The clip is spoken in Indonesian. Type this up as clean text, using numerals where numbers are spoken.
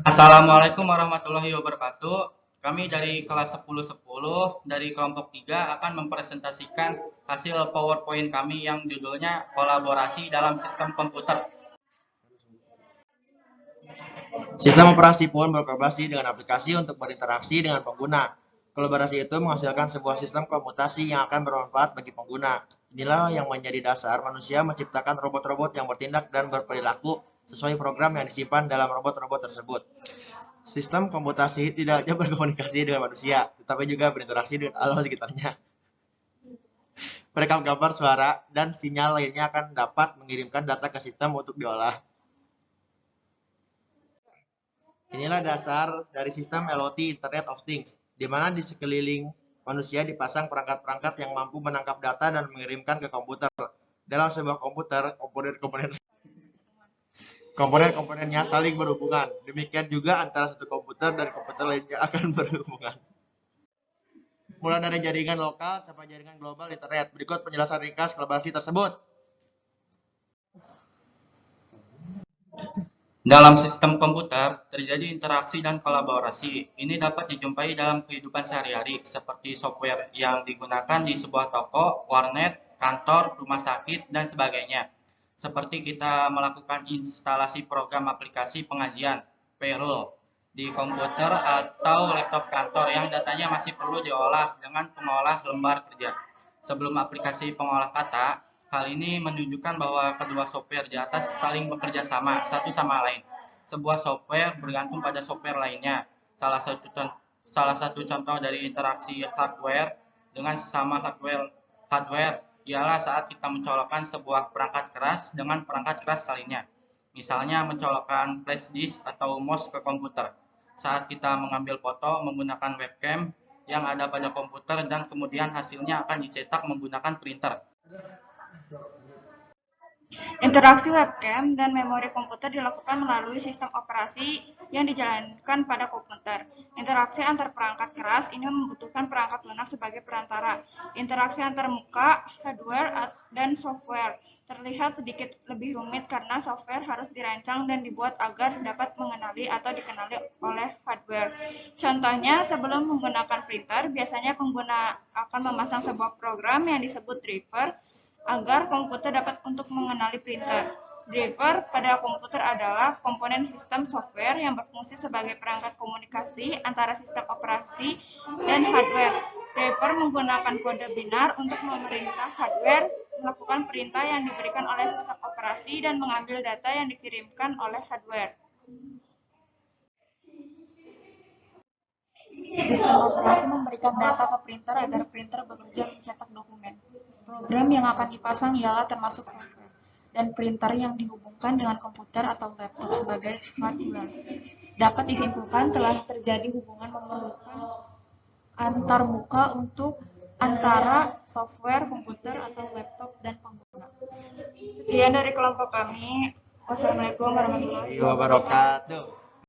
Assalamualaikum warahmatullahi wabarakatuh. Kami dari kelas 1010 dari kelompok 3 akan mempresentasikan hasil PowerPoint kami yang judulnya kolaborasi dalam sistem komputer. Sistem operasi pun berkolaborasi dengan aplikasi untuk berinteraksi dengan pengguna. Kolaborasi itu menghasilkan sebuah sistem komutasi yang akan bermanfaat bagi pengguna. Inilah yang menjadi dasar manusia menciptakan robot-robot yang bertindak dan berperilaku sesuai program yang disimpan dalam robot-robot tersebut. Sistem komputasi tidak hanya berkomunikasi dengan manusia, tetapi juga berinteraksi dengan alam sekitarnya. Perekam gambar, suara, dan sinyal lainnya akan dapat mengirimkan data ke sistem untuk diolah. Inilah dasar dari sistem IoT Internet of Things, di mana di sekeliling manusia dipasang perangkat-perangkat yang mampu menangkap data dan mengirimkan ke komputer. Dalam sebuah komputer, komponen-komponennya saling berhubungan. Demikian juga antara satu komputer dan komputer lainnya akan berhubungan. Mulai dari jaringan lokal sampai jaringan global internet. Berikut penjelasan ringkas kolaborasi tersebut. Dalam sistem komputer, terjadi interaksi dan kolaborasi. Ini dapat dijumpai dalam kehidupan sehari-hari, seperti software yang digunakan di sebuah toko, warnet, kantor, rumah sakit, dan sebagainya. Seperti kita melakukan instalasi program aplikasi pengajian, payroll, di komputer atau laptop kantor yang datanya masih perlu diolah dengan pengolah lembar kerja. Sebelum aplikasi pengolah kata, hal ini menunjukkan bahwa kedua software di atas saling bekerja sama satu sama lain. Sebuah software bergantung pada software lainnya. Salah satu contoh dari interaksi hardware dengan sesama hardware ialah saat kita mencolokkan sebuah perangkat keras dengan perangkat keras lainnya. Misalnya mencolokkan flash disk atau mouse ke komputer. Saat kita mengambil foto menggunakan webcam yang ada pada komputer dan kemudian hasilnya akan dicetak menggunakan printer. Interaksi webcam dan memori komputer dilakukan melalui sistem operasi yang dijalankan pada komputer. Interaksi antar perangkat keras ini membutuhkan perangkat lunak sebagai perantara. Interaksi antar muka, hardware, dan software terlihat sedikit lebih rumit karena software harus dirancang dan dibuat agar dapat mengenali atau dikenali oleh hardware. Contohnya, sebelum menggunakan printer, biasanya pengguna akan memasang sebuah program yang disebut driver agar komputer dapat untuk mengenali printer. Driver pada komputer adalah komponen sistem software yang berfungsi sebagai perangkat komunikasi antara sistem operasi dan hardware. Driver menggunakan kode binar untuk memerintah hardware melakukan perintah yang diberikan oleh sistem operasi dan mengambil data yang dikirimkan oleh hardware. Sistem operasi memberikan data ke printer agar printer bekerja mencetak dokumen. Program yang akan dipasang ialah termasuk software, dan printer yang dihubungkan dengan komputer atau laptop sebagai hardware. Dapat disimpulkan telah terjadi hubungan memerlukan antar muka untuk antara software, komputer, atau laptop dan pengguna. Sekian dari kelompok kami. Wassalamualaikum warahmatullahi wabarakatuh.